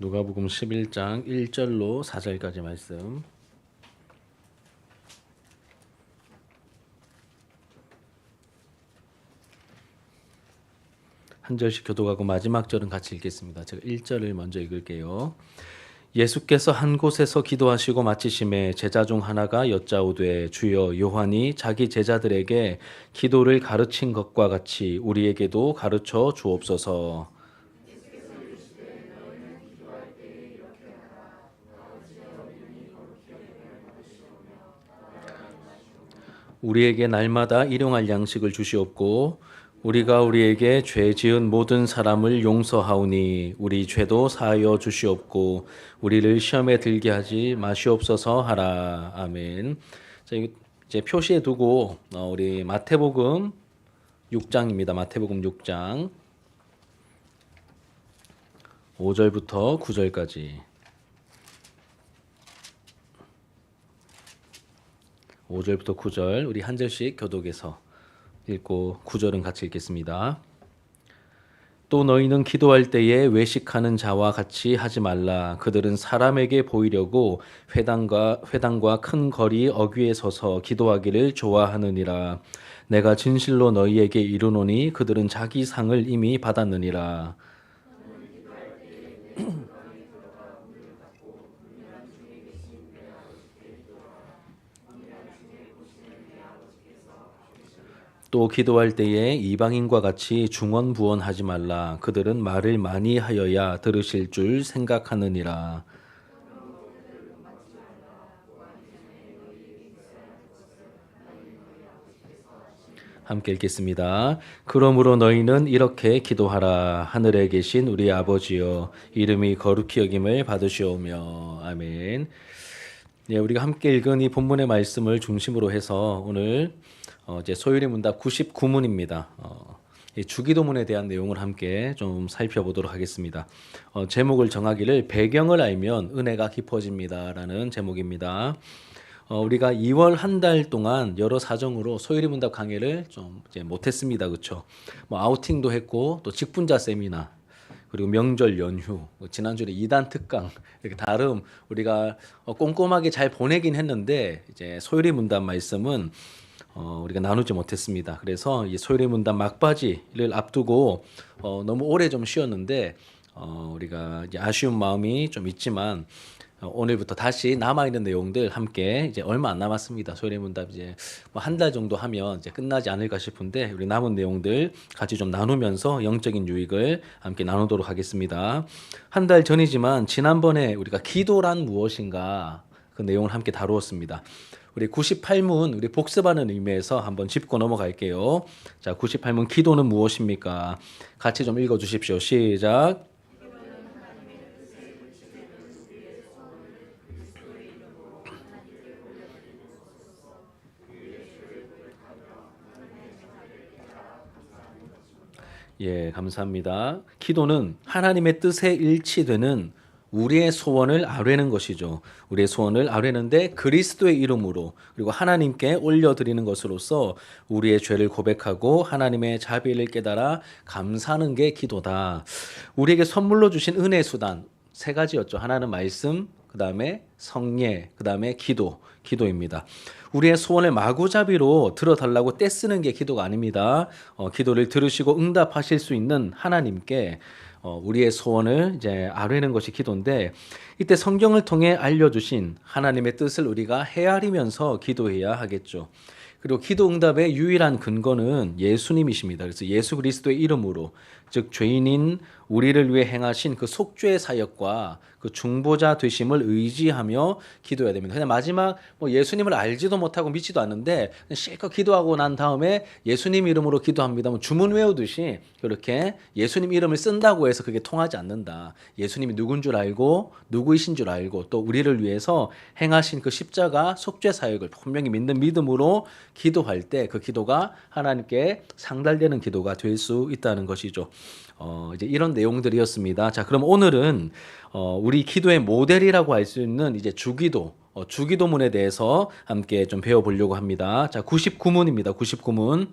누가복음 11장 1절로 4절까지 말씀. 한 절씩 교독하고 마지막 절은 같이 읽겠습니다. 제가 1절을 먼저 읽을게요. 예수께서 한 곳에서 기도하시고 마치심에 제자 중 하나가 여짜오되 주여 요한이 자기 제자들에게 기도를 가르친 것과 같이 우리에게도 가르쳐 주옵소서. 우리에게 날마다 일용할 양식을 주시옵고 우리가 우리에게 죄 지은 모든 사람을 용서하오니 우리 죄도 사하여 주시옵고 우리를 시험에 들게 하지 마시옵소서 하라. 아멘. 자, 이제 표시해 두고 우리 마태복음 6장입니다. 마태복음 6장 5절부터 9절까지. 5절부터 9절 우리 한 절씩 교독해서 읽고 9절은 같이 읽겠습니다. 또 너희는 기도할 때에 외식하는 자와 같이 하지 말라. 그들은 사람에게 보이려고 회당과 큰 거리 어귀에 서서 기도하기를 좋아하느니라. 내가 진실로 너희에게 이르노니 그들은 자기 상을 이미 받았느니라. 또 기도할 때에 이방인과 같이 중언부언하지 말라. 그들은 말을 많이 하여야 들으실 줄 생각하느니라. 함께 읽겠습니다. 그러므로 너희는 이렇게 기도하라. 하늘에 계신 우리 아버지여, 이름이 거룩히 여김을 받으시오며. 아멘. 네, 우리가 함께 읽은 이 본문의 말씀을 중심으로 해서 오늘 이제 소율의 문답 99문입니다. 이 주기도문에 대한 내용을 함께 좀 살펴보도록 하겠습니다. 제목을 정하기를 배경을 알면 은혜가 깊어집니다라는 제목입니다. 우리가 2월 한 달 동안 여러 사정으로 소율의 문답 강의를 좀 이제 못했습니다, 그렇죠? 뭐 아우팅도 했고 또 직분자 세미나 그리고 명절 연휴, 지난주에 2단 특강 이렇게 다름 우리가 꼼꼼하게 잘 보내긴 했는데 이제 소율의 문답 말씀은 우리가 나누지 못했습니다. 그래서 이 소율의 문답 막바지를 앞두고 너무 오래 좀 쉬었는데 우리가 이제 아쉬운 마음이 좀 있지만 오늘부터 다시 남아 있는 내용들 함께 이제 얼마 안 남았습니다. 소율의 문답 이제 뭐 한 달 정도 하면 이제 끝나지 않을까 싶은데 우리 남은 내용들 같이 좀 나누면서 영적인 유익을 함께 나누도록 하겠습니다. 한 달 전이지만 지난번에 우리가 기도란 무엇인가 그 내용을 함께 다루었습니다. 우리 98문 우리 복습하는 의미에서 한번 짚고 넘어갈게요. 자, 98문 기도는 무엇입니까? 같이 좀 읽어 주십시오. 시작. 예, 감사합니다. 기도는 하나님의 뜻에 일치되는 우리의 소원을 아뢰는 것이죠. 우리의 소원을 아뢰는데 그리스도의 이름으로 그리고 하나님께 올려드리는 것으로서 우리의 죄를 고백하고 하나님의 자비를 깨달아 감사하는 게 기도다. 우리에게 선물로 주신 은혜 수단 세 가지였죠. 하나는 말씀, 그 다음에 성례, 그 다음에 기도입니다. 우리의 소원을 마구잡이로 들어달라고 떼쓰는 게 기도가 아닙니다. 기도를 들으시고 응답하실 수 있는 하나님께 우리의 소원을 이제 아뢰는 것이 기도인데 이때 성경을 통해 알려주신 하나님의 뜻을 우리가 헤아리면서 기도해야 하겠죠. 그리고 기도 응답의 유일한 근거는 예수님이십니다. 그래서 예수 그리스도의 이름으로 즉 죄인인 우리를 위해 행하신 그 속죄의 사역과 그 중보자 되심을 의지하며 기도해야 됩니다. 그냥 마지막 뭐 예수님을 알지도 못하고 믿지도 않는데 실컷 기도하고 난 다음에 예수님 이름으로 기도합니다. 뭐 주문 외우듯이 그렇게 예수님 이름을 쓴다고 해서 그게 통하지 않는다. 예수님이 누군 줄 알고 누구이신 줄 알고 또 우리를 위해서 행하신 그 십자가 속죄 사역을 분명히 믿는 믿음으로 기도할 때 그 기도가 하나님께 상달되는 기도가 될 수 있다는 것이죠. 이제 이런 내용들이었습니다. 자, 그럼 오늘은 우리 기도의 모델이라고 할 수 있는 이제 주기도문에 대해서 함께 좀 배워보려고 합니다. 자, 99문입니다. 99문.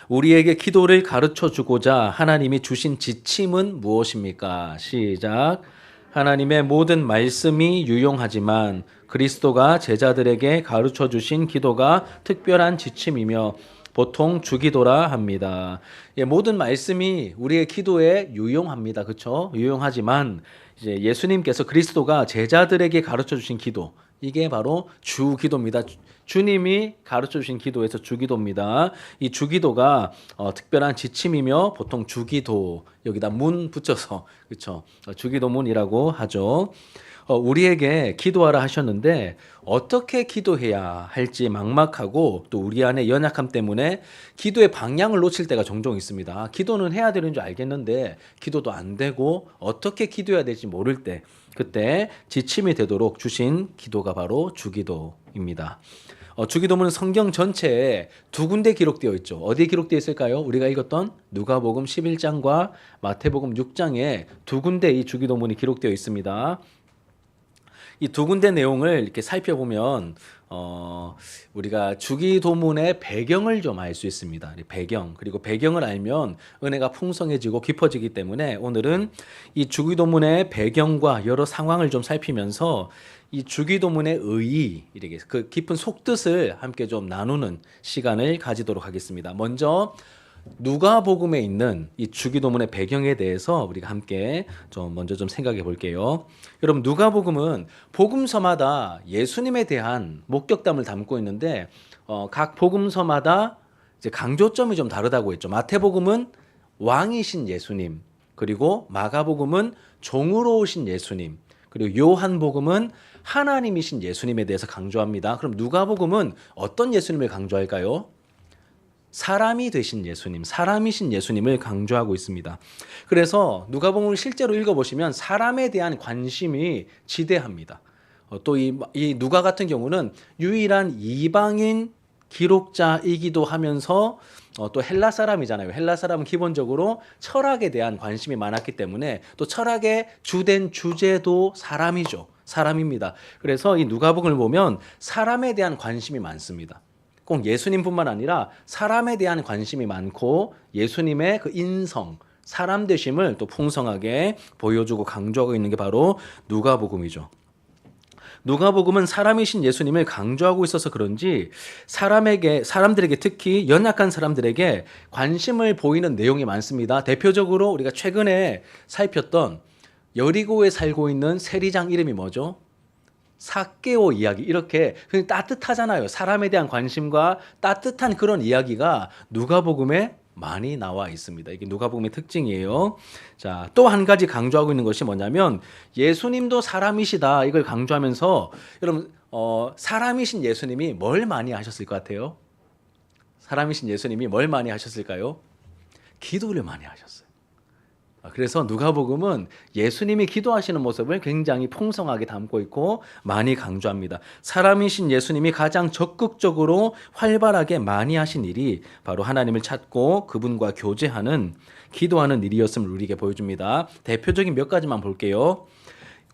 우리에게 기도를 가르쳐 주고자 하나님이 주신 지침은 무엇입니까? 시작. 하나님의 모든 말씀이 유용하지만 그리스도가 제자들에게 가르쳐 주신 기도가 특별한 지침이며 보통 주기도라 합니다. 예, 모든 말씀이 우리의 기도에 유용합니다. 그렇죠? 유용하지만 이제 예수님께서 그리스도가 제자들에게 가르쳐 주신 기도, 이게 바로 주기도입니다. 주님이 가르쳐 주신 기도에서 주기도입니다. 이 주기도가 특별한 지침이며 보통 주기도, 여기다 문 붙여서, 그렇죠? 주기도문이라고 하죠. 우리에게 기도하라 하셨는데 어떻게 기도해야 할지 막막하고 또 우리 안에 연약함 때문에 기도의 방향을 놓칠 때가 종종 있습니다. 기도는 해야 되는 줄 알겠는데 기도도 안 되고 어떻게 기도해야 될지 모를 때, 그때 지침이 되도록 주신 기도가 바로 주기도입니다. 주기도문은 성경 전체에 두 군데 기록되어 있죠. 어디에 기록되어 있을까요? 우리가 읽었던 누가복음 11장과 마태복음 6장에 두 군데 이 주기도문이 기록되어 있습니다. 이 두 군데 내용을 이렇게 살펴보면 우리가 주기도문의 배경을 좀 알 수 있습니다. 배경, 그리고 배경을 알면 은혜가 풍성해지고 깊어지기 때문에 오늘은 이 주기도문의 배경과 여러 상황을 좀 살피면서 이 주기도문의 의의, 이렇게 그 깊은 속뜻을 함께 좀 나누는 시간을 가지도록 하겠습니다. 먼저 누가복음에 있는 이 주기도문의 배경에 대해서 우리가 함께 먼저 생각해 볼게요. 여러분, 누가복음은 복음서마다 예수님에 대한 목격담을 담고 있는데 각 복음서마다 이제 강조점이 좀 다르다고 했죠. 마태복음은 왕이신 예수님, 그리고 마가복음은 종으로 오신 예수님, 그리고 요한복음은 하나님이신 예수님에 대해서 강조합니다. 그럼 누가복음은 어떤 예수님을 강조할까요? 사람이 되신 예수님, 사람이신 예수님을 강조하고 있습니다. 그래서 누가복음을 실제로 읽어보시면 사람에 대한 관심이 지대합니다. 또 이 누가 같은 경우는 유일한 이방인 기록자이기도 하면서 또 헬라 사람이잖아요. 헬라 사람은 기본적으로 철학에 대한 관심이 많았기 때문에 또 철학의 주된 주제도 사람이죠. 사람입니다. 그래서 이 누가복음을 보면 사람에 대한 관심이 많습니다. 꼭 예수님뿐만 아니라 사람에 대한 관심이 많고 예수님의 그 인성, 사람 되심을 또 풍성하게 보여주고 강조하고 있는 게 바로 누가복음이죠. 누가복음은 사람이신 예수님을 강조하고 있어서 그런지 사람들에게, 특히 연약한 사람들에게 관심을 보이는 내용이 많습니다. 대표적으로 우리가 최근에 살폈던 여리고에 살고 있는 세리장 이름이 뭐죠? 삭개오 이야기. 이렇게 따뜻하잖아요. 사람에 대한 관심과 따뜻한 그런 이야기가 누가복음에 많이 나와 있습니다. 이게 누가복음의 특징이에요. 자, 또 한 가지 강조하고 있는 것이 뭐냐면 예수님도 사람이시다, 이걸 강조하면서 여러분 사람이신 예수님이 뭘 많이 하셨을 것 같아요? 사람이신 예수님이 뭘 많이 하셨을까요? 기도를 많이 하셨어요. 그래서 누가복음은 예수님이 기도하시는 모습을 굉장히 풍성하게 담고 있고 많이 강조합니다. 사람이신 예수님이 가장 적극적으로 활발하게 많이 하신 일이 바로 하나님을 찾고 그분과 교제하는, 기도하는 일이었음을 우리에게 보여줍니다. 대표적인 몇 가지만 볼게요.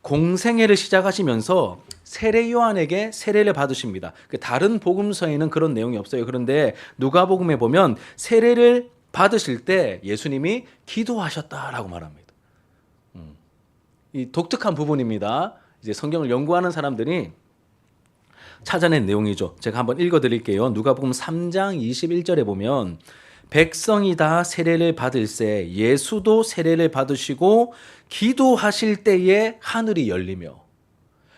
공생애를 시작하시면서 세례 요한에게 세례를 받으십니다. 다른 복음서에는 그런 내용이 없어요. 그런데 누가복음에 보면 세례를 받으실 때 예수님이 기도하셨다라고 말합니다. 이 독특한 부분입니다. 이제 성경을 연구하는 사람들이 찾아낸 내용이죠. 제가 한번 읽어드릴게요. 누가복음 3장 21절에 보면 백성이 다 세례를 받을새 예수도 세례를 받으시고 기도하실 때에 하늘이 열리며,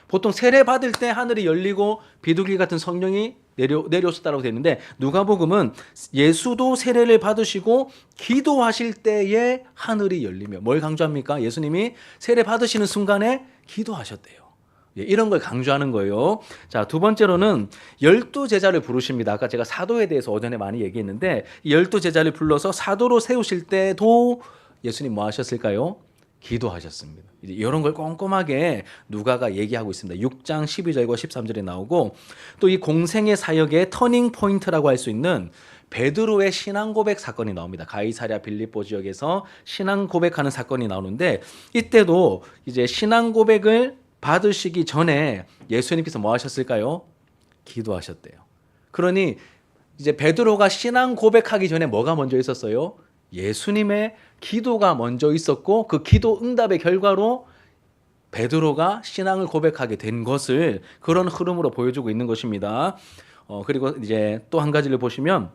보통 세례 받을 때 하늘이 열리고 비둘기 같은 성령이 내려오셨다고 되어 있는데 누가복음은 예수도 세례를 받으시고 기도하실 때에 하늘이 열리며, 뭘 강조합니까? 예수님이 세례 받으시는 순간에 기도하셨대요. 이런 걸 강조하는 거예요. 자, 두 번째로는 12제자를 부르십니다. 아까 제가 사도에 대해서 오전에 많이 얘기했는데 12제자를 불러서 사도로 세우실 때도 예수님 뭐 하셨을까요? 기도하셨습니다. 이런 걸 꼼꼼하게 누가가 얘기하고 있습니다. 6장 12절과 13절에 나오고, 또 이 공생의 사역의 터닝 포인트라고 할 수 있는 베드로의 신앙 고백 사건이 나옵니다. 가이사랴 빌립보 지역에서 신앙 고백하는 사건이 나오는데, 이때도 이제 신앙 고백을 받으시기 전에 예수님께서 뭐 하셨을까요? 기도하셨대요. 그러니 이제 베드로가 신앙 고백하기 전에 뭐가 먼저 있었어요? 예수님의 기도가 먼저 있었고 그 기도 응답의 결과로 베드로가 신앙을 고백하게 된 것을 그런 흐름으로 보여주고 있는 것입니다. 그리고 이제 또 한 가지를 보시면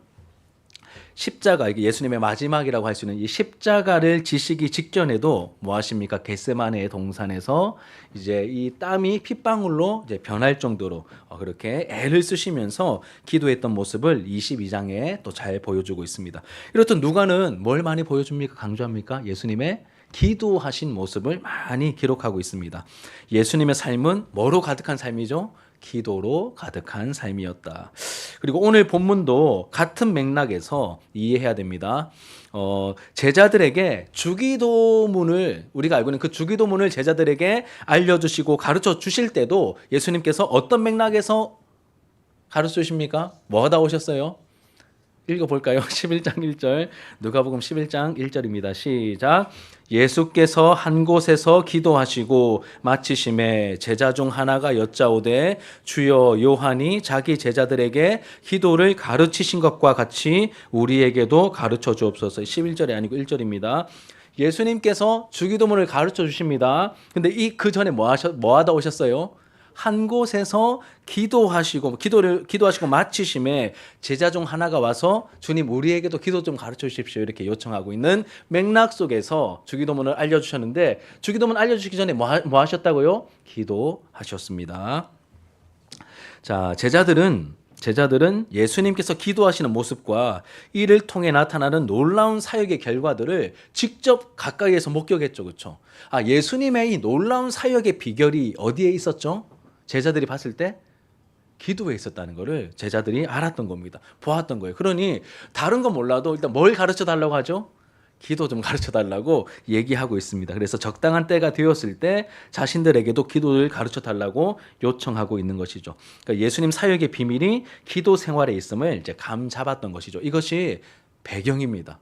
십자가, 이게 예수님의 마지막이라고 할 수 있는 이 십자가를 지시기 직전에도 뭐 하십니까? 겟세마네의 동산에서 이제 이 땀이 핏방울로 이제 변할 정도로 그렇게 애를 쓰시면서 기도했던 모습을 22장에 또 잘 보여주고 있습니다. 이렇듯 누가는 뭘 많이 보여줍니까? 강조합니까? 예수님의 기도하신 모습을 많이 기록하고 있습니다. 예수님의 삶은 뭐로 가득한 삶이죠? 기도로 가득한 삶이었다. 그리고 오늘 본문도 같은 맥락에서 이해해야 됩니다. 제자들에게 주기도문을, 우리가 알고 있는 그 주기도문을 제자들에게 알려주시고 가르쳐 주실 때도 예수님께서 어떤 맥락에서 가르쳐 주십니까? 뭐 하다 오셨어요? 읽어볼까요? 11장 1절, 누가복음 11장 1절입니다. 시작. 예수께서 한 곳에서 기도하시고 마치심에 제자 중 하나가 여짜오되 주여 요한이 자기 제자들에게 기도를 가르치신 것과 같이 우리에게도 가르쳐 주옵소서. 11절이 아니고 1절입니다. 예수님께서 주기도문을 가르쳐 주십니다. 근데 그 전에 뭐 하다 오셨어요? 한 곳에서 기도하시고 마치심에 제자 중 하나가 와서 주님 우리에게도 기도 좀 가르쳐 주십시오 이렇게 요청하고 있는 맥락 속에서 주기도문을 알려주셨는데 주기도문 알려주시기 전에 뭐 하셨다고요? 기도하셨습니다. 자, 제자들은 예수님께서 기도하시는 모습과 이를 통해 나타나는 놀라운 사역의 결과들을 직접 가까이에서 목격했죠. 그렇죠? 예수님의 이 놀라운 사역의 비결이 어디에 있었죠? 제자들이 봤을 때 기도에 있었다는 것을 제자들이 알았던 겁니다. 보았던 거예요. 그러니 다른 건 몰라도 일단 뭘 가르쳐 달라고 하죠? 기도 좀 가르쳐 달라고 얘기하고 있습니다. 그래서 적당한 때가 되었을 때 자신들에게도 기도를 가르쳐 달라고 요청하고 있는 것이죠. 그러니까 예수님 사역의 비밀이 기도 생활에 있음을 이제 감 잡았던 것이죠. 이것이 배경입니다.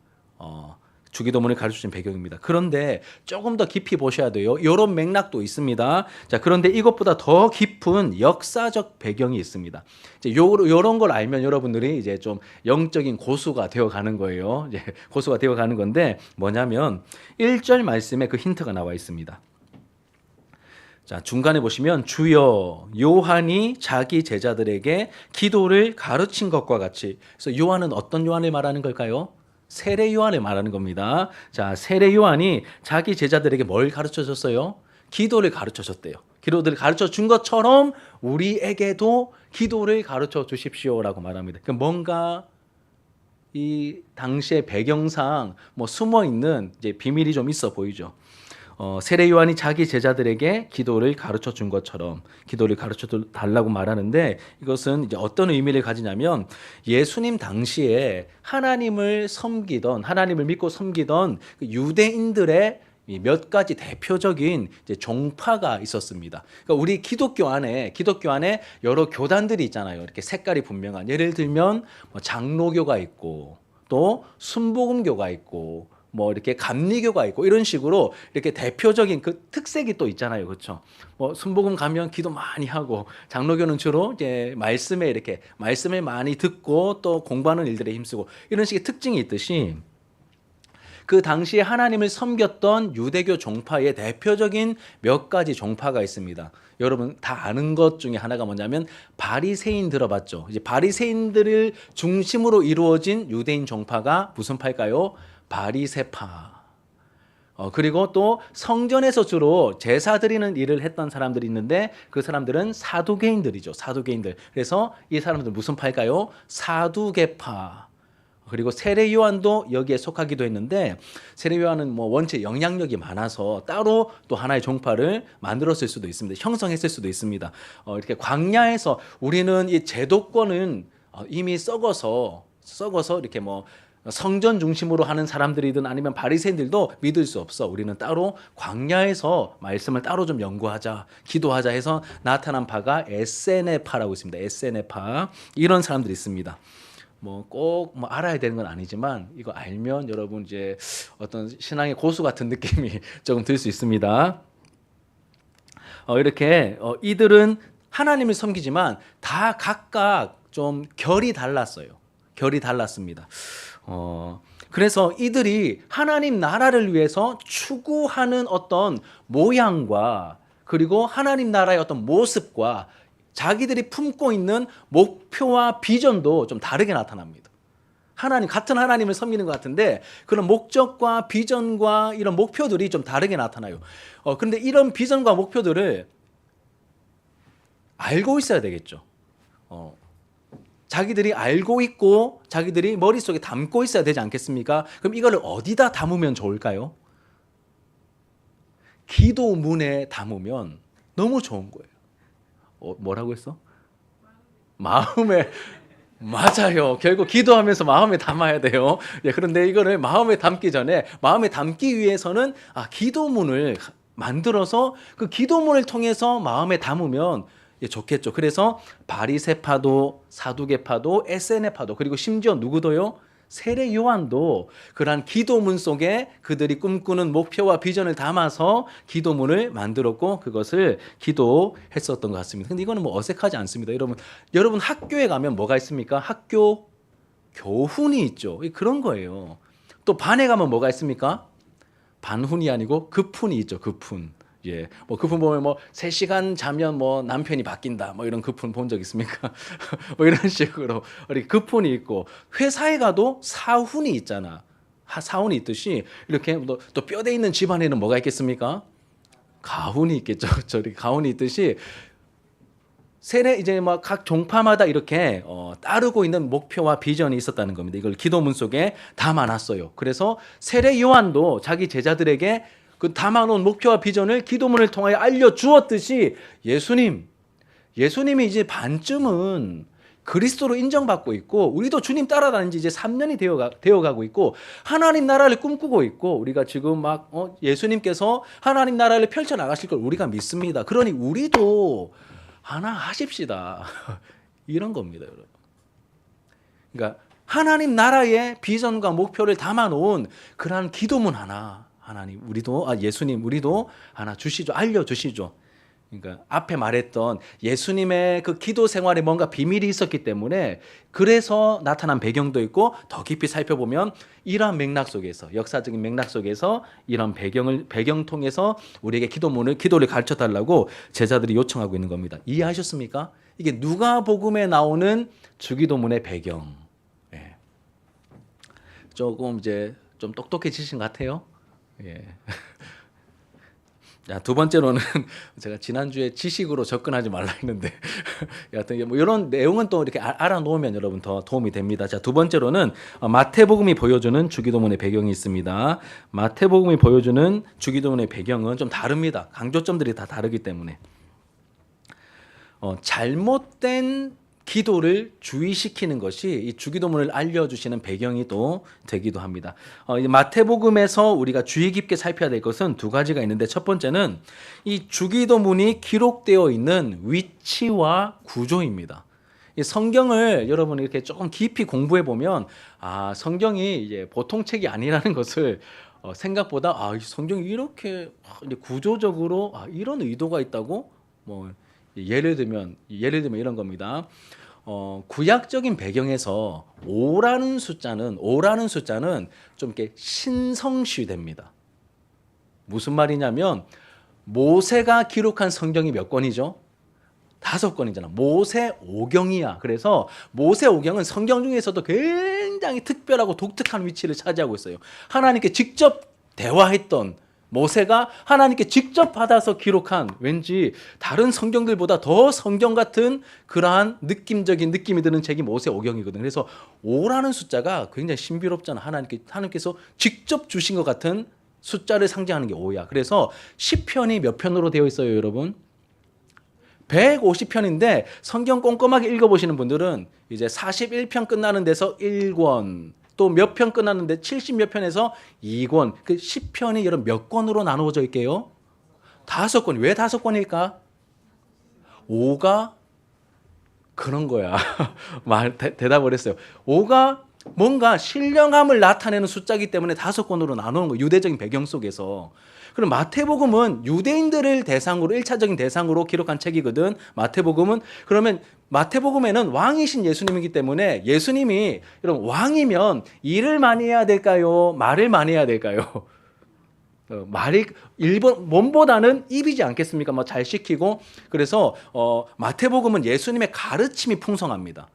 주기도문을 가르쳐준 배경입니다. 그런데 조금 더 깊이 보셔야 돼요. 이런 맥락도 있습니다. 자, 그런데 이것보다 더 깊은 역사적 배경이 있습니다. 이제 요런 걸 알면 여러분들이 이제 좀 영적인 고수가 되어가는 거예요. 이제 고수가 되어가는 건데 뭐냐면 1절 말씀에 그 힌트가 나와 있습니다. 자, 중간에 보시면 주여 요한이 자기 제자들에게 기도를 가르친 것과 같이. 그래서 요한은 어떤 요한을 말하는 걸까요? 세례 요한을 말하는 겁니다. 자, 세례 요한이 자기 제자들에게 뭘 가르쳐 줬어요? 기도를 가르쳐 줬대요. 기도를 가르쳐 준 것처럼 우리에게도 기도를 가르쳐 주십시오라고 말합니다. 그러니까 뭔가 이 당시의 배경상 뭐 숨어 있는 이제 비밀이 좀 있어 보이죠. 세례 요한이 자기 제자들에게 기도를 가르쳐 준 것처럼 기도를 가르쳐 달라고 말하는데 이것은 이제 어떤 의미를 가지냐면 예수님 당시에 하나님을 믿고 섬기던 그 유대인들의 몇 가지 대표적인 이제 종파가 있었습니다. 그러니까 우리 기독교 안에 여러 교단들이 있잖아요. 이렇게 색깔이 분명한. 예를 들면 뭐 장로교가 있고 또 순복음교가 있고 뭐 이렇게 감리교가 있고 이런 식으로 이렇게 대표적인 그 특색이 또 있잖아요. 그렇죠? 뭐 순복음 가면 기도 많이 하고 장로교는 주로 이제 말씀을 많이 듣고 또 공부하는 일들에 힘쓰고 이런 식의 특징이 있듯이 그 당시에 하나님을 섬겼던 유대교 종파의 대표적인 몇 가지 종파가 있습니다. 여러분 다 아는 것 중에 하나가 뭐냐면 바리새인 들어봤죠? 이제 바리새인들을 중심으로 이루어진 유대인 종파가 무슨 파일까요? 바리새파. 그리고 또 성전에서 주로 제사 드리는 일을 했던 사람들이 있는데 그 사람들은 사두개인들이죠. 사두개인들. 그래서 이 사람들 무슨 파일까요? 사두개파. 그리고 세례 요한도 여기에 속하기도 했는데 세례 요한은 뭐 원체 영향력이 많아서 따로 또 하나의 종파를 만들었을 수도 있습니다. 형성했을 수도 있습니다. 이렇게 광야에서 우리는 이 제도권은 이미 썩어서 이렇게 뭐 성전 중심으로 하는 사람들이든 아니면 바리새인들도 믿을 수 없어. 우리는 따로 광야에서 말씀을 따로 좀 연구하자, 기도하자 해서 나타난 파가 에세네파라고 있습니다. 에세네파. 이런 사람들이 있습니다. 뭐 꼭 뭐 알아야 되는 건 아니지만 이거 알면 여러분 이제 어떤 신앙의 고수 같은 느낌이 조금 들 수 있습니다. 이렇게 이들은 하나님을 섬기지만 다 각각 좀 결이 달랐어요. 결이 달랐습니다. 그래서 이들이 하나님 나라를 위해서 추구하는 어떤 모양과 그리고 하나님 나라의 어떤 모습과 자기들이 품고 있는 목표와 비전도 좀 다르게 나타납니다. 같은 하나님을 섬기는 것 같은데 그런 목적과 비전과 이런 목표들이 좀 다르게 나타나요. 그런데 이런 비전과 목표들을 알고 있어야 되겠죠. 자기들이 알고 있고 자기들이 머릿속에 담고 있어야 되지 않겠습니까? 그럼 이거를 어디다 담으면 좋을까요? 기도문에 담으면 너무 좋은 거예요. 뭐라고 했어? 마음에. 맞아요. 결국 기도하면서 마음에 담아야 돼요. 그런데 이거를 마음에 담기 전에 마음에 담기 위해서는 기도문을 만들어서 그 기도문을 통해서 마음에 담으면 좋겠죠. 그래서 바리새파도 사두개파도 에세네파도 그리고 심지어 누구도요? 세례 요한도 그러한 기도문 속에 그들이 꿈꾸는 목표와 비전을 담아서 기도문을 만들었고 그것을 기도했었던 것 같습니다. 근데 이거는 뭐 어색하지 않습니다. 여러분 학교에 가면 뭐가 있습니까? 학교 교훈이 있죠. 그런 거예요. 또 반에 가면 뭐가 있습니까? 반훈이 아니고 급훈이 있죠. 급훈. 뭐 급훈 보면 뭐 3시간 자면 뭐 남편이 바뀐다. 뭐 이런 급훈 본 적 있습니까? 뭐 이런 식으로 이렇게 급훈이 있고 회사에 가도 사훈이 있잖아. 사훈이 있듯이 이렇게 또 뼈대 있는 집안에는 뭐가 있겠습니까? 가훈이 있겠죠. 저렇게 가훈이 있듯이 이제 막 각 종파마다 이렇게 따르고 있는 목표와 비전이 있었다는 겁니다. 이걸 기도문 속에 담아놨어요. 그래서 세례 요한도 자기 제자들에게 그 담아놓은 목표와 비전을 기도문을 통하여 알려주었듯이 예수님이 이제 반쯤은 그리스도로 인정받고 있고 우리도 주님 따라다닌 지 이제 3년이 되어가고 있고 하나님 나라를 꿈꾸고 있고 우리가 지금 막 예수님께서 하나님 나라를 펼쳐나가실 걸 우리가 믿습니다. 그러니 우리도 하나 하십시다. 이런 겁니다, 여러분. 그러니까 하나님 나라의 비전과 목표를 담아놓은 그러한 기도문 하나 예수님 우리도 하나 주시죠. 알려주시죠. 그러니까 앞에 말했던 예수님의 그 기도 생활에 뭔가 비밀이 있었기 때문에 그래서 나타난 배경도 있고 더 깊이 살펴보면 이러한 맥락 속에서 역사적인 맥락 속에서 이런 배경 통해서 우리에게 기도를 가르쳐 달라고 제자들이 요청하고 있는 겁니다. 이해하셨습니까? 이게 누가복음에 나오는 주기도문의 배경. 조금 이제 좀 똑똑해지신 것 같아요. 자, 두 번째로는 제가 지난주에 지식으로 접근하지 말라 했는데 여하튼 뭐 이런 내용은 또 이렇게 알아놓으면 여러분 더 도움이 됩니다. 자, 두 번째로는 마태복음이 보여주는 주기도문의 배경이 있습니다. 마태복음이 보여주는 주기도문의 배경은 좀 다릅니다. 강조점들이 다 다르기 때문에 잘못된 기도를 주의시키는 것이 이 주기도문을 알려주시는 배경이 또 되기도 합니다. 마태복음에서 우리가 주의 깊게 살펴야 될 것은 두 가지가 있는데 첫 번째는 이 주기도문이 기록되어 있는 위치와 구조입니다. 이 성경을 여러분 이렇게 조금 깊이 공부해 보면 성경이 이제 보통 책이 아니라는 것을 생각보다 이 성경이 이렇게 구조적으로 이런 의도가 있다고 뭐 예를 들면 이런 겁니다. 구약적인 배경에서 5라는 숫자는 좀 이렇게 신성시됩니다. 무슨 말이냐면 모세가 기록한 성경이 몇 권이죠? 5권이잖아. 모세오경이야. 그래서 모세오경은 성경 중에서도 굉장히 특별하고 독특한 위치를 차지하고 있어요. 하나님께 직접 대화했던 모세가 하나님께 직접 받아서 기록한 왠지 다른 성경들보다 더 성경 같은 그러한 느낌적인 느낌이 드는 책이 모세오경이거든요. 그래서 5라는 숫자가 굉장히 신비롭잖아. 하나님께서 직접 주신 것 같은 숫자를 상징하는 게 5야. 그래서 시편이 몇 편으로 되어 있어요, 여러분? 150편인데 성경 꼼꼼하게 읽어보시는 분들은 이제 41편 끝나는 데서 1권, 또 몇 편 끝났는데 70몇 편에서 2권, 그 10편이 여러분 몇 권으로 나누어져 있게요? 5권. 왜 5권일까? 5가 그런 거야. 대답을 했어요. 5가 뭔가 신령함을 나타내는 숫자이기 때문에 5권으로 나누는 거예요. 유대적인 배경 속에서. 그럼 마태복음은 유대인들을 대상으로 1차적인 대상으로 기록한 책이거든. 마태복음은 그러면 마태복음에는 왕이신 예수님이기 때문에 예수님이 여러분 왕이면 일을 많이 해야 될까요? 말을 많이 해야 될까요? 말이 일본 몸보다는 입이지 않겠습니까? 뭐 잘 시키고 그래서 마태복음은 예수님의 가르침이 풍성합니다.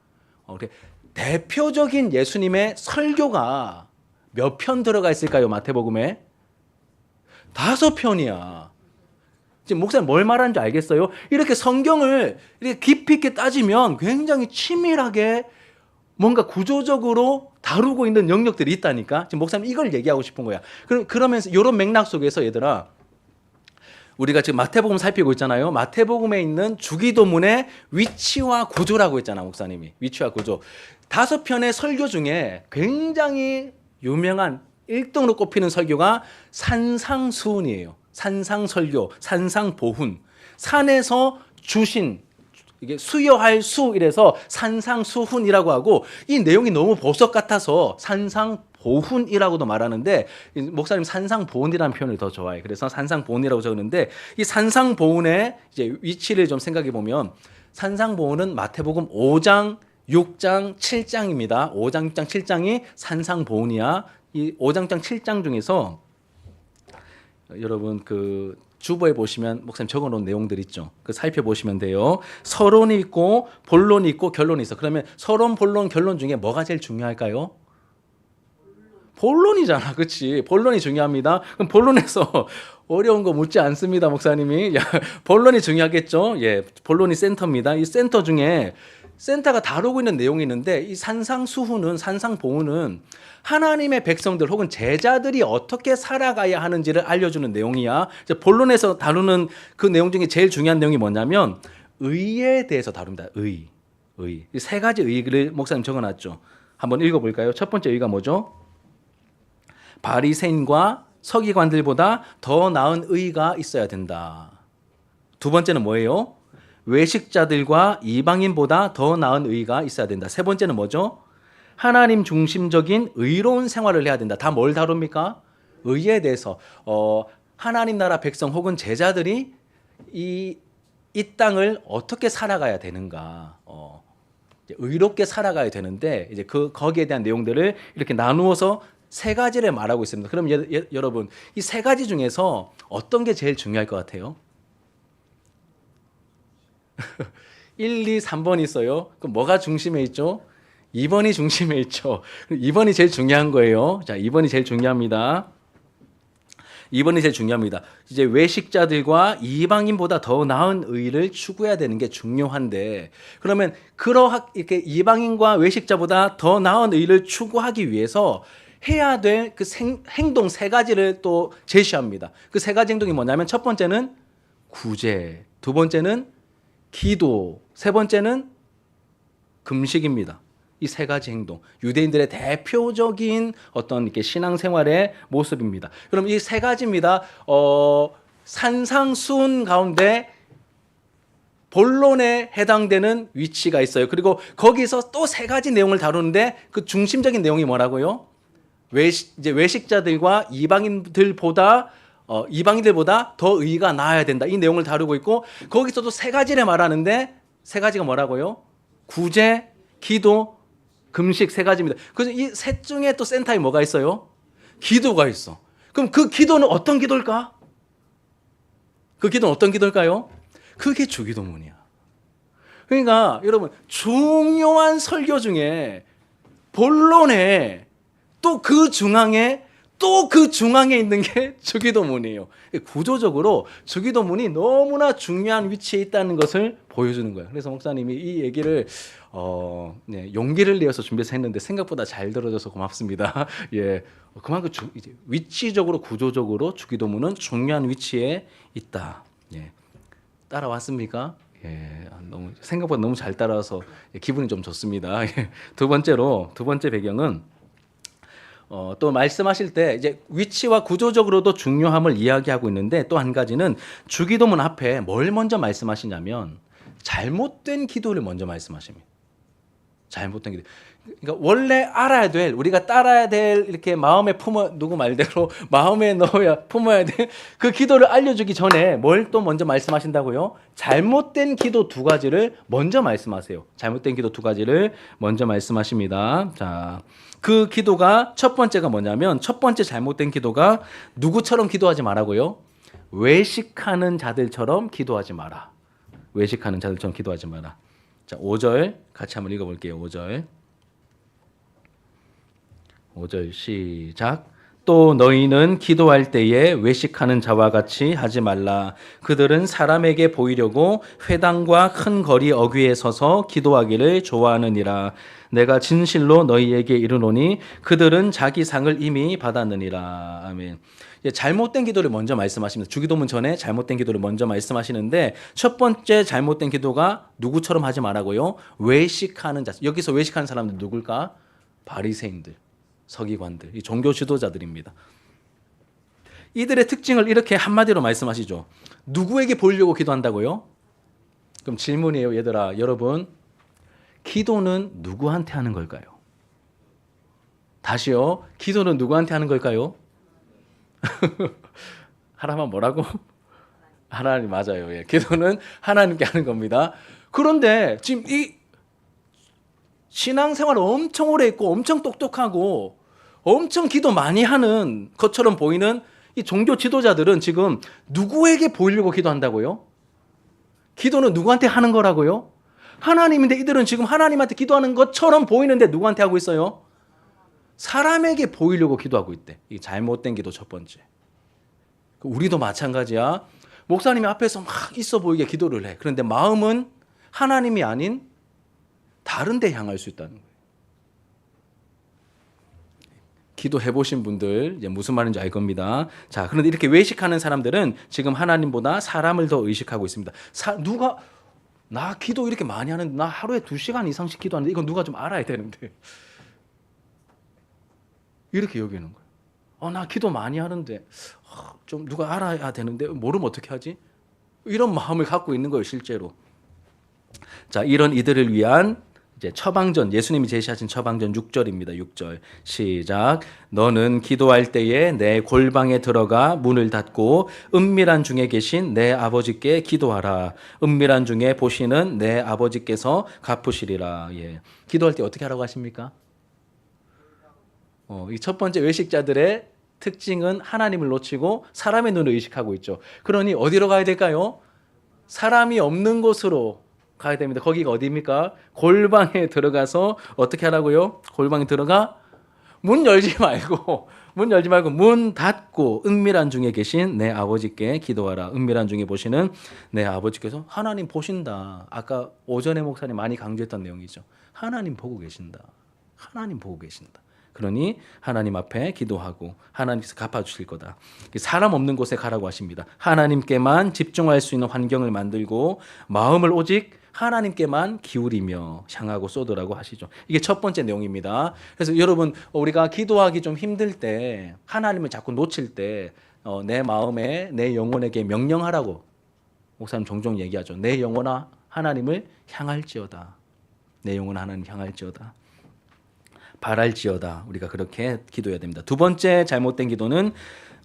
대표적인 예수님의 설교가 몇 편 들어가 있을까요? 마태복음에 5편이야. 지금 목사님 뭘 말하는 줄 알겠어요? 이렇게 성경을 이렇게 깊이 있게 따지면 굉장히 치밀하게 뭔가 구조적으로 다루고 있는 영역들이 있다니까. 지금 목사님 이걸 얘기하고 싶은 거야. 그러면서 이런 맥락 속에서 얘들아, 우리가 지금 마태복음 살피고 있잖아요. 마태복음에 있는 주기도문의 위치와 구조라고 했잖아, 목사님이. 위치와 구조. 5편의 설교 중에 굉장히 유명한 1등으로 꼽히는 설교가 산상수훈이에요. 산상설교, 산상보훈. 산에서 주신, 이게 수여할 수 이래서 산상수훈이라고 하고, 이 내용이 너무 보석 같아서 산상보훈이라고도 말하는데, 목사님 산상보훈이라는 표현을 더 좋아해. 그래서 산상보훈이라고 적었는데, 이 산상보훈의 이제 위치를 좀 생각해 보면, 산상보훈은 마태복음 5장, 6장, 7장입니다. 5장, 6장, 7장이 산상보훈이야. 이 5장, 7장 중에서 여러분 그 주보에 보시면 목사님 적어놓은 내용들 있죠. 그 살펴보시면 돼요. 서론이 있고 본론이 있고 결론이 있어. 그러면 서론, 본론, 결론 중에 뭐가 제일 중요할까요? 본론이잖아, 그렇지? 본론이 중요합니다. 그럼 본론에서 어려운 거 묻지 않습니다, 목사님이. 본론이 중요하겠죠. 예, 본론이 센터입니다. 이 센터 중에 센터가 다루고 있는 내용이 있는데, 이 산상수훈은, 산상보훈은 하나님의 백성들 혹은 제자들이 어떻게 살아가야 하는지를 알려주는 내용이야. 본론에서 다루는 그 내용 중에 제일 중요한 내용이 뭐냐면 의에 대해서 다룹니다. 의. 이 3가지 의를 목사님 적어놨죠. 한번 읽어볼까요? 첫 번째 의가 뭐죠? 바리새인과 서기관들보다 더 나은 의가 있어야 된다. 두 번째는 뭐예요? 외식자들과 이방인보다 더 나은 의가 있어야 된다. 세 번째는 뭐죠? 하나님 중심적인 의로운 생활을 해야 된다. 다 뭘 다룹니까? 의에 대해서. 하나님 나라 백성 혹은 제자들이 이 땅을 어떻게 살아가야 되는가. 의롭게 살아가야 되는데, 이제 거기에 대한 내용들을 이렇게 나누어서 3가지를 말하고 있습니다. 그럼 여러분, 이 3가지 중에서 어떤 게 제일 중요할 것 같아요? 1, 2, 3번 있어요. 그럼 뭐가 중심에 있죠? 2번이 중심에 있죠. 2번이 제일 중요한 거예요. 자, 2번이 제일 중요합니다. 2번이 제일 중요합니다. 이제 외식자들과 이방인보다 더 나은 의를 추구해야 되는 게 중요한데, 그러면 이렇게 이방인과 외식자보다 더 나은 의를 추구하기 위해서 해야 될 그 행동 3가지를 또 제시합니다. 그 3가지 행동이 뭐냐면, 첫 번째는 구제, 두 번째는 기도, 세 번째는 금식입니다. 이 3가지 행동, 유대인들의 대표적인 어떤 이렇게 신앙생활의 모습입니다. 그럼 이 3가지입니다. 산상수훈 가운데 본론에 해당되는 위치가 있어요. 그리고 거기서 또 3가지 내용을 다루는데, 그 중심적인 내용이 뭐라고요? 이제 외식자들과 이방인들보다 더 의가 나아야 된다. 이 내용을 다루고 있고, 거기서도 3가지를 말하는데, 3가지가 뭐라고요? 구제, 기도, 금식 3가지입니다. 그래서 이 셋 중에 또 센터에 뭐가 있어요? 기도가 있어. 그럼 그 기도는 어떤 기도일까? 그 기도는 어떤 기도일까요? 그게 주기도문이야. 그러니까 여러분, 중요한 설교 중에 본론에 또 그 중앙에 있는 게 주기도문이에요. 구조적으로 주기도문이 너무나 중요한 위치에 있다는 것을 보여주는 거예요. 그래서 목사님이 이 얘기를 용기를 내어서 준비해서 했는데 생각보다 잘 들어줘서 고맙습니다. 예, 그만큼 이제 위치적으로 구조적으로 주기도문은 중요한 위치에 있다. 예, 따라왔습니까? 예, 생각보다 너무 잘 따라와서 기분이 좀 좋습니다. 예, 두 번째 배경은 또 말씀하실 때 이제 위치와 구조적으로도 중요함을 이야기하고 있는데, 또 한 가지는 주기도문 앞에 뭘 먼저 말씀하시냐면 잘못된 기도를 먼저 말씀하십니다. 잘못된 기도. 그러니까 원래 알아야 될, 우리가 따라야 될, 이렇게 마음에 누구 말대로 마음에 넣어야 품어야 될 그 기도를 알려주기 전에 뭘 또 먼저 말씀하신다고요? 잘못된 기도 두 가지를 먼저 말씀하세요. 잘못된 기도 두 가지를 먼저 말씀하십니다. 자, 그 기도가 첫 번째가 뭐냐면, 첫 번째 잘못된 기도가 누구처럼 기도하지 말라고요? 외식하는 자들처럼 기도하지 마라. 외식하는 자들처럼 기도하지 마라. 자, 5절 같이 한번 읽어볼게요. 5절 시작. 또 너희는 기도할 때에 외식하는 자와 같이 하지 말라. 그들은 사람에게 보이려고 회당과 큰 거리 어귀에 서서 기도하기를 좋아하느니라. 내가 진실로 너희에게 이르노니 그들은 자기 상을 이미 받았느니라. 아멘. 잘못된 기도를 먼저 말씀하십니다. 주기도문 전에 잘못된 기도를 먼저 말씀하시는데, 첫 번째 잘못된 기도가 누구처럼 하지 말라고요? 외식하는 자. 여기서 외식하는 사람들 누굴까? 바리새인들, 서기관들, 이 종교 지도자들입니다. 이들의 특징을 이렇게 한마디로 말씀하시죠. 누구에게 보이려고 기도한다고요? 그럼 질문이에요, 얘들아. 여러분, 기도는 누구한테 하는 걸까요? 다시요. 기도는 누구한테 하는 걸까요? 하나만 뭐라고? 하나님, 맞아요. 예. 기도는 하나님께 하는 겁니다. 그런데 지금 이 신앙생활을 엄청 오래 했고 엄청 똑똑하고 엄청 기도 많이 하는 것처럼 보이는 이 종교 지도자들은 지금 누구에게 보이려고 기도한다고요? 기도는 누구한테 하는 거라고요? 하나님인데 이들은 지금 하나님한테 기도하는 것처럼 보이는데 누구한테 하고 있어요? 사람에게 보이려고 기도하고 있대. 이 잘못된 기도 첫 번째. 우리도 마찬가지야. 목사님이 앞에서 막 있어 보이게 기도를 해. 그런데 마음은 하나님이 아닌 다른 데 향할 수 있다는 거예요. 기도해 보신 분들 이제 무슨 말인지 알 겁니다. 자, 그런데 이렇게 외식하는 사람들은 지금 하나님보다 사람을 더 의식하고 있습니다. 누가 나 기도 이렇게 많이 하는데, 나 하루에 2시간 이상씩 기도하는데 이건 누가 좀 알아야 되는데, 이렇게 여기는 거예요. 나 기도 많이 하는데 좀 누가 알아야 되는데 모르면 어떻게 하지? 이런 마음을 갖고 있는 거예요, 실제로. 자, 이런 이들을 위한 이제 처방전, 예수님이 제시하신 처방전 6절입니다. 6절 시작. 너는 기도할 때에 내 골방에 들어가 문을 닫고 은밀한 중에 계신 내 아버지께 기도하라. 은밀한 중에 보시는 내 아버지께서 갚으시리라. 예. 기도할 때 어떻게 하라고 하십니까? 이 첫 번째 외식자들의 특징은 하나님을 놓치고 사람의 눈을 의식하고 있죠. 그러니 어디로 가야 될까요? 사람이 없는 곳으로 가야 됩니다. 거기가 어디입니까? 골방에 들어가서 어떻게 하라고요? 골방에 들어가 문 열지 말고 문 닫고 은밀한 중에 계신 내 아버지께 기도하라. 은밀한 중에 보시는 내 아버지께서, 하나님 보신다. 아까 오전에 목사님 많이 강조했던 내용이죠. 하나님 보고 계신다. 하나님 보고 계신다. 그러니 하나님 앞에 기도하고 하나님께서 갚아주실 거다. 사람 없는 곳에 가라고 하십니다. 하나님께만 집중할 수 있는 환경을 만들고 마음을 오직 하나님께만 기울이며 향하고 쏟으라고 하시죠. 이게 첫 번째 내용입니다. 그래서 여러분, 우리가 기도하기 좀 힘들 때, 하나님을 자꾸 놓칠 때 내 마음에, 내 영혼에게 명령하라고 목사님 종종 얘기하죠. 내 영혼아 하나님을 향할지어다. 내 영혼아 하나님 향할지어다. 바랄지어다. 우리가 그렇게 기도해야 됩니다. 두 번째 잘못된 기도는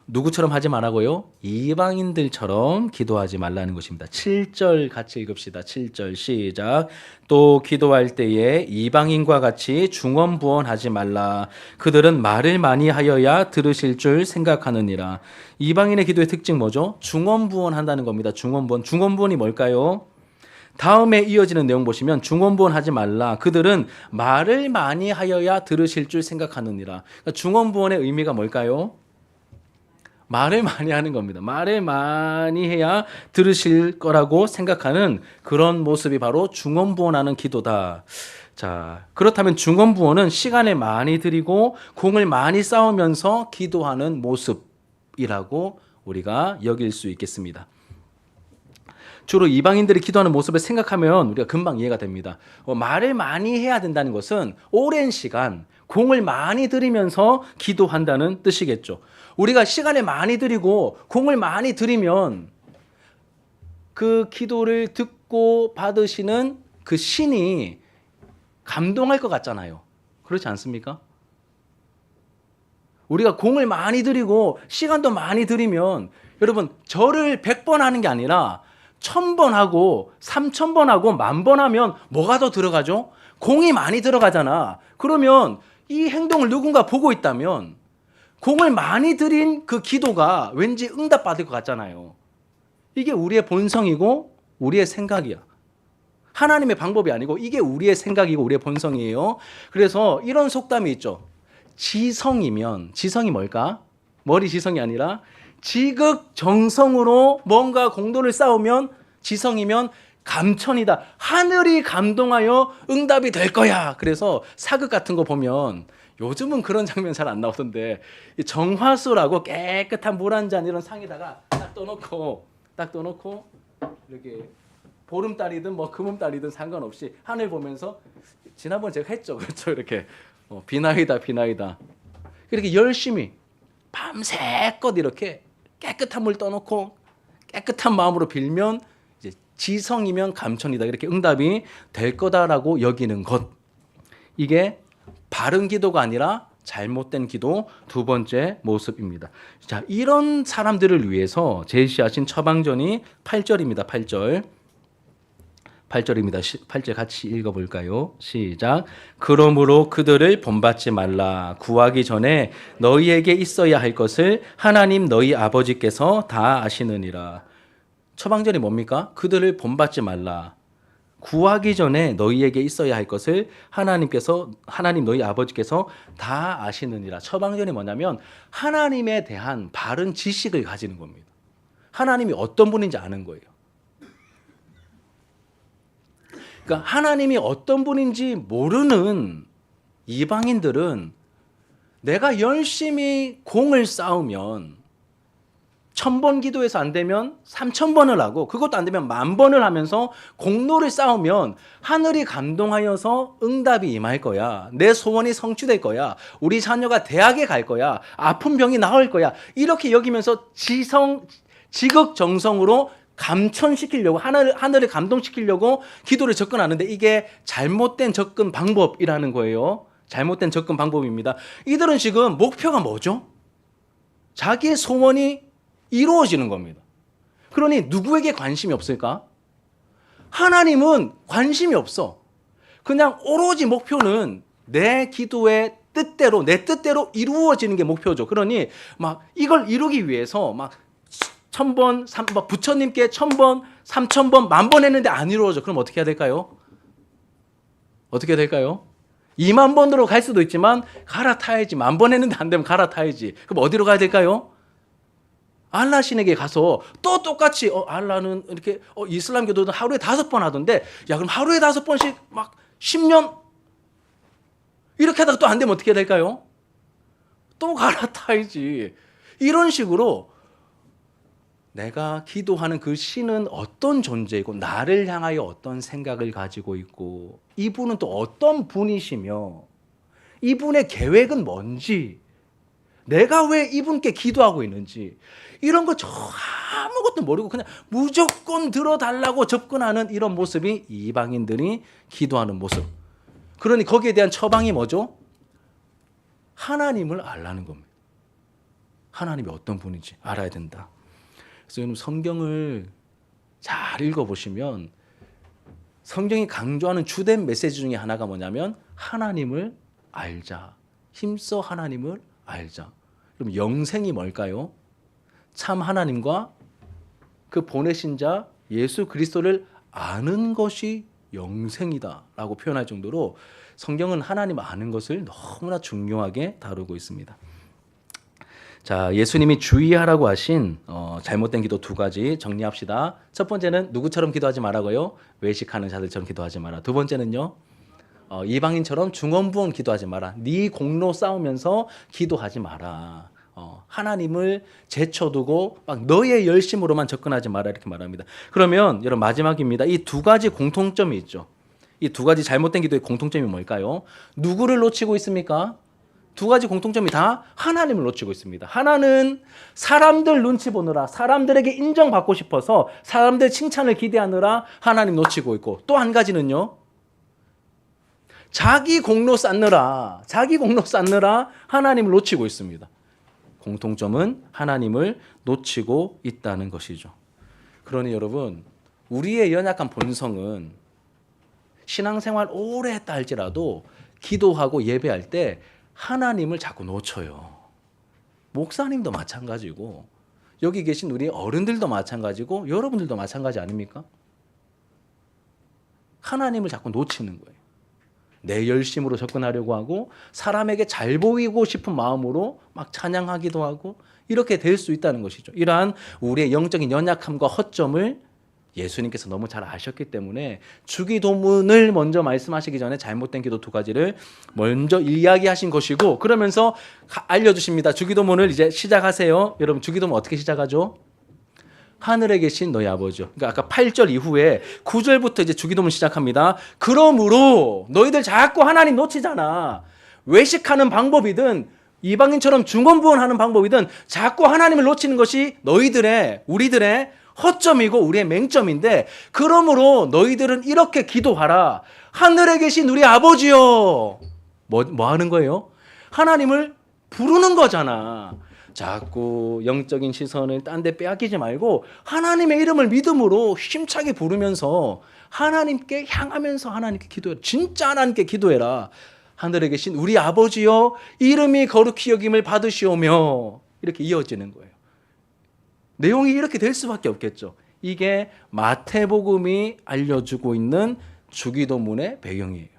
누구처럼 하지 말라고요? 이방인들처럼 기도하지 말라는 것입니다. 7절 같이 읽읍시다. 7절 시작. 또 기도할 때에 이방인과 같이 중언부언하지 말라. 그들은 말을 많이 하여야 들으실 줄 생각하느니라. 이방인의 기도의 특징 뭐죠? 중언부언한다는 겁니다. 중언부언이 뭘까요? 다음에 이어지는 내용 보시면 중언부언하지 말라. 그들은 말을 많이 하여야 들으실 줄 생각하느니라. 그러니까 중언부언의 의미가 뭘까요? 말을 많이 하는 겁니다. 말을 많이 해야 들으실 거라고 생각하는 그런 모습이 바로 중언부언하는 기도다. 자, 그렇다면 중언부언은 시간을 많이 들이고 공을 많이 쌓으면서 기도하는 모습이라고 우리가 여길 수 있겠습니다. 주로 이방인들이 기도하는 모습을 생각하면 우리가 금방 이해가 됩니다. 말을 많이 해야 된다는 것은 오랜 시간, 공을 많이 들이면서 기도한다는 뜻이겠죠. 우리가 시간을 많이 들이고 공을 많이 들이면 그 기도를 듣고 받으시는 그 신이 감동할 것 같잖아요. 그렇지 않습니까? 우리가 공을 많이 들이고 시간도 많이 들이면 여러분 절을 100번 하는 게 아니라 1000번 하고 3000번 하고 10,000번 하면 뭐가 더 들어가죠? 공이 많이 들어가잖아. 그러면 이 행동을 누군가 보고 있다면 공을 많이 들인 그 기도가 왠지 응답받을 것 같잖아요. 이게 우리의 본성이고 우리의 생각이야. 하나님의 방법이 아니고 이게 우리의 생각이고 우리의 본성이에요. 그래서 이런 속담이 있죠. 지성이면, 지성이 뭘까? 머리 지성이 아니라 지극정성으로 뭔가 공도를 쌓으면 지성이면 감천이다. 하늘이 감동하여 응답이 될 거야. 그래서 사극 같은 거 보면 요즘은 그런 장면 잘 안 나오던데 정화수라고 깨끗한 물 한 잔 이런 상에다가 딱 떠놓고 이렇게 보름달이든 뭐 금음달이든 상관없이 하늘 보면서 지난번에 제가 했죠. 그렇죠. 이렇게 비나이다 이렇게 열심히 밤새껏 이렇게 깨끗한 물 떠놓고 깨끗한 마음으로 빌면 이제 지성이면 감천이다. 이렇게 응답이 될 거다라고 여기는 것. 이게 바른 기도가 아니라 잘못된 기도 두 번째 모습입니다. 자, 이런 사람들을 위해서 제시하신 처방전이 8절입니다. 8절입니다. 8절 같이 읽어볼까요? 시작. 그러므로 그들을 본받지 말라. 구하기 전에 너희에게 있어야 할 것을 하나님 너희 아버지께서 다 아시느니라. 처방전이 뭡니까? 그들을 본받지 말라. 구하기 전에 너희에게 있어야 할 것을 하나님 너희 아버지께서 다 아시느니라. 처방전이 뭐냐면 하나님에 대한 바른 지식을 가지는 겁니다. 하나님이 어떤 분인지 아는 거예요. 그러니까 하나님이 어떤 분인지 모르는 이방인들은 내가 열심히 공을 쌓으면 1000번 기도해서 안 되면 3000번을 하고 그것도 안 되면 10,000번을 하면서 공로를 쌓으면 하늘이 감동하여서 응답이 임할 거야. 내 소원이 성취될 거야. 우리 자녀가 대학에 갈 거야. 아픈 병이 나을 거야. 이렇게 여기면서 지극정성으로 감천시키려고 하늘을 감동시키려고 기도를 접근하는데 이게 잘못된 접근 방법이라는 거예요. 잘못된 접근 방법입니다. 이들은 지금 목표가 뭐죠? 자기의 소원이 이루어지는 겁니다. 그러니 누구에게 관심이 없을까? 하나님은 관심이 없어. 그냥 오로지 목표는 내 기도의 뜻대로 내 뜻대로 이루어지는 게 목표죠. 그러니 막 이걸 이루기 위해서 막 1000번, 부처님께 1000번, 3000번, 10,000번 했는데 안 이루어져. 그럼 어떻게 해야 될까요? 어떻게 해야 될까요? 20,000번으로 갈 수도 있지만 갈아타야지. 10,000번 했는데 안 되면 갈아타야지. 그럼 어디로 가야 될까요? 알라 신에게 가서 또 똑같이 알라는 이렇게 이슬람교도는 하루에 5번 하던데 야 그럼 하루에 5번씩 막 10년 이렇게 하다가 또 안 되면 어떻게 해야 될까요? 또 갈아타야지. 이런 식으로 내가 기도하는 그 신은 어떤 존재이고 나를 향하여 어떤 생각을 가지고 있고 이분은 또 어떤 분이시며 이분의 계획은 뭔지 내가 왜 이분께 기도하고 있는지 이런 거 아무것도 모르고 그냥 무조건 들어달라고 접근하는 이런 모습이 이방인들이 기도하는 모습. 그러니 거기에 대한 처방이 뭐죠? 하나님을 알라는 겁니다. 하나님이 어떤 분인지 알아야 된다. 그래서 여러분 성경을 잘 읽어보시면 성경이 강조하는 주된 메시지 중에 하나가 뭐냐면 하나님을 알자. 힘써 하나님을 알자. 그럼 영생이 뭘까요? 참 하나님과 그 보내신 자 예수 그리스도를 아는 것이 영생이다라고 표현할 정도로 성경은 하나님 아는 것을 너무나 중요하게 다루고 있습니다. 자, 예수님이 주의하라고 하신 잘못된 기도 2가지 정리합시다. 첫 번째는 누구처럼 기도하지 말라고요? 외식하는 자들처럼 기도하지 마라. 두 번째는요. 이방인처럼 중언부언 기도하지 마라. 네 공로 쌓으면서 기도하지 마라. 하나님을 제쳐두고 막 너의 열심으로만 접근하지 마라 이렇게 말합니다. 그러면 여러분 마지막입니다. 이 2가지 공통점이 있죠. 이 2가지 잘못된 기도의 공통점이 뭘까요? 누구를 놓치고 있습니까? 2가지 공통점이 다 하나님을 놓치고 있습니다. 하나는 사람들 눈치 보느라 사람들에게 인정받고 싶어서 사람들 칭찬을 기대하느라 하나님 놓치고 있고 또 한 가지는요. 자기 공로 쌓느라 하나님을 놓치고 있습니다. 공통점은 하나님을 놓치고 있다는 것이죠. 그러니 여러분, 우리의 연약한 본성은 신앙생활 오래 했다 할지라도 기도하고 예배할 때 하나님을 자꾸 놓쳐요. 목사님도 마찬가지고 여기 계신 우리 어른들도 마찬가지고 여러분들도 마찬가지 아닙니까? 하나님을 자꾸 놓치는 거예요. 내 열심으로 접근하려고 하고 사람에게 잘 보이고 싶은 마음으로 막 찬양하기도 하고 이렇게 될 수 있다는 것이죠. 이러한 우리의 영적인 연약함과 허점을 예수님께서 너무 잘 아셨기 때문에 주기도문을 먼저 말씀하시기 전에 잘못된 기도 두 가지를 먼저 이야기하신 것이고, 그러면서 알려주십니다. 주기도문을 이제 시작하세요. 여러분, 주기도문 어떻게 시작하죠? 하늘에 계신 너희 아버지요. 그러니까 아까 8절 이후에 9절부터 이제 주기도문 시작합니다. 그러므로 너희들 자꾸 하나님 놓치잖아. 외식하는 방법이든 이방인처럼 중언부언하는 방법이든 자꾸 하나님을 놓치는 것이 우리들의 허점이고 우리의 맹점인데, 그러므로 너희들은 이렇게 기도하라. 하늘에 계신 우리 아버지요. 뭐 하는 거예요? 하나님을 부르는 거잖아. 자꾸 영적인 시선을 딴 데 빼앗기지 말고 하나님의 이름을 믿음으로 힘차게 부르면서 하나님께 향하면서 하나님께 기도해라. 진짜 하나님께 기도해라. 하늘에 계신 우리 아버지여, 이름이 거룩히 여김을 받으시오며, 이렇게 이어지는 거예요. 내용이 이렇게 될 수밖에 없겠죠. 이게 마태복음이 알려주고 있는 주기도문의 배경이에요.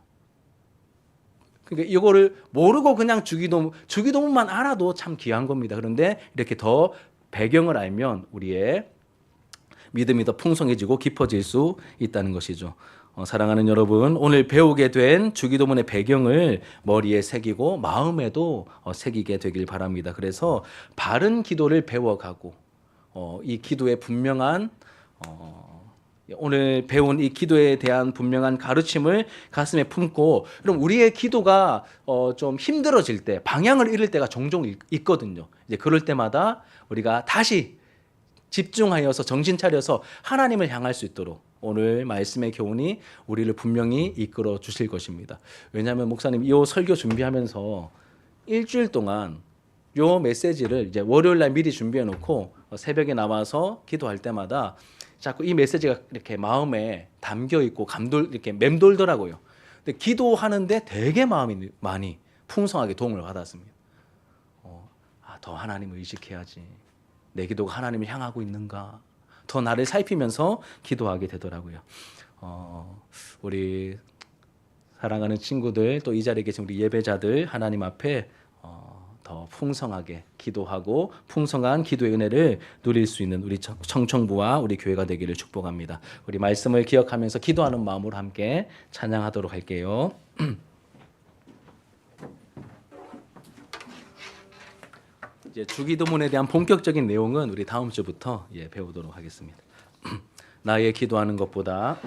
그러니까 이거를 모르고 그냥 주기도문만 알아도 참 귀한 겁니다. 그런데 이렇게 더 배경을 알면 우리의 믿음이 더 풍성해지고 깊어질 수 있다는 것이죠. 사랑하는 여러분, 오늘 배우게 된 주기도문의 배경을 머리에 새기고 마음에도 새기게 되길 바랍니다. 그래서 바른 기도를 배워가고 이 기도의 분명한 오늘 배운 이 기도에 대한 분명한 가르침을 가슴에 품고, 그럼 우리의 기도가 좀 힘들어질 때, 방향을 잃을 때가 종종 있거든요. 이제 그럴 때마다 우리가 다시 집중하여서 정신 차려서 하나님을 향할 수 있도록 오늘 말씀의 교훈이 우리를 분명히 이끌어 주실 것입니다. 왜냐하면 목사님 이 설교 준비하면서 일주일 동안 요 메시지를 이제 월요일 날 미리 준비해 놓고 새벽에 나와서 기도할 때마다 자꾸 이 메시지가 이렇게 마음에 담겨 있고 이렇게 맴돌더라고요. 근데 기도하는데 되게 마음이 많이 풍성하게 도움을 받았습니다. 더 하나님을 의식해야지. 내 기도가 하나님을 향하고 있는가? 더 나를 살피면서 기도하게 되더라고요. 우리 사랑하는 친구들, 또 이 자리에 계신 우리 예배자들, 하나님 앞에 더 풍성하게 기도하고 풍성한 기도의 은혜를 누릴 수 있는 우리 청청부와 우리 교회가 되기를 축복합니다. 우리 말씀을 기억하면서 기도하는 마음으로 함께 찬양하도록 할게요. 이제 주기도문에 대한 본격적인 내용은 우리 다음 주부터 배우도록 하겠습니다. 나의 기도하는 것보다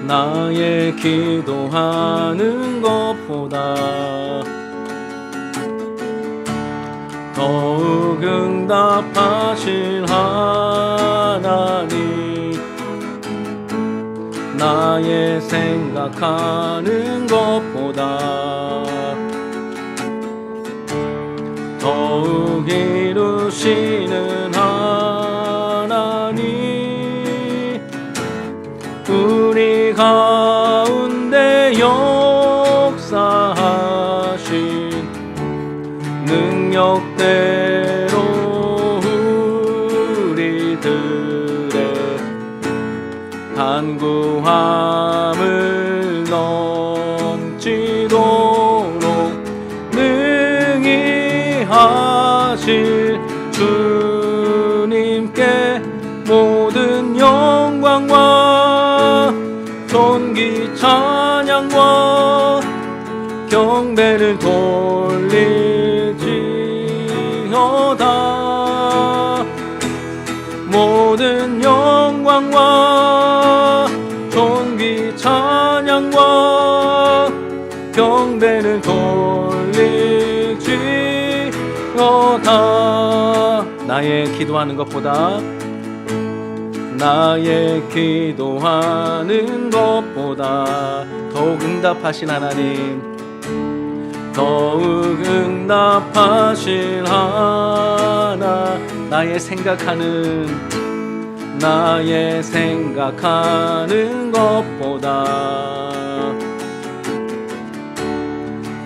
나의 기도하는 것보다 더욱 응답하실 하나님, 나의 생각하는 것보다 더욱 이루시는 하나님, 우리 가운데 역사하신 능력대로 우리들의 간구함을 넘치도록 능히 하실 주님께 모든 영광과 존귀 찬양과 경배를 돌리지어다. 모든 영광과 존귀 찬양 경배를 돌릴지어다. 나의 기도하는 것보다 더욱 응답하신 하나님, 더욱 응답하신 하나. 나의 생각하는 것보다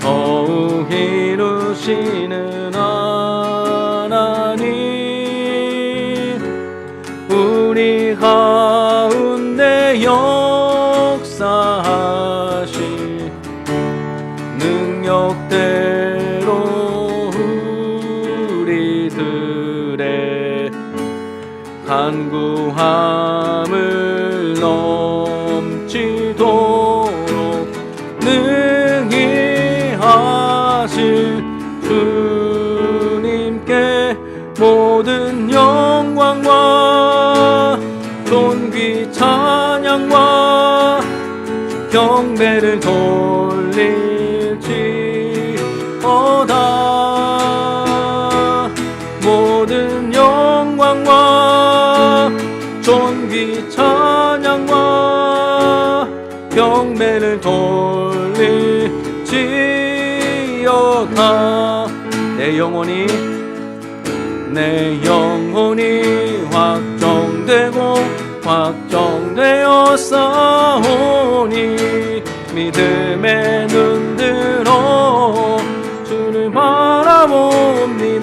더욱 이루시는 하나님, 우리 가운데 역사하신 능력대로 우리들의 간구함을 넘치도록 능히 하실 주님께 모든 영광과 존귀 찬양과 경배를 돌릴지어다. 모든 영광과 존귀 찬양과 경배를 돌릴지어다. 내 영혼이 확정되었사오니 믿음의 눈들어 주를 바라봅니다.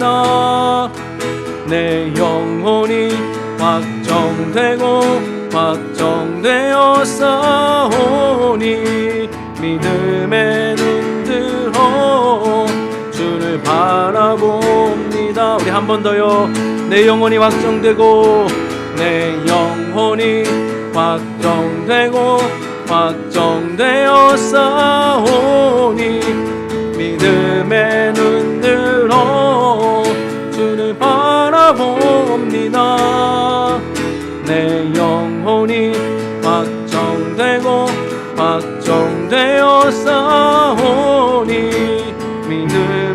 내 영혼이 확정되었사오니 믿음의 눈들어 주를 바라봅니다. 우리 한 번 더요. 내 영혼이 확정되었사오니 믿음의 눈들어 주를 바라봅니다. 내 영혼이 확정되었사오니 믿음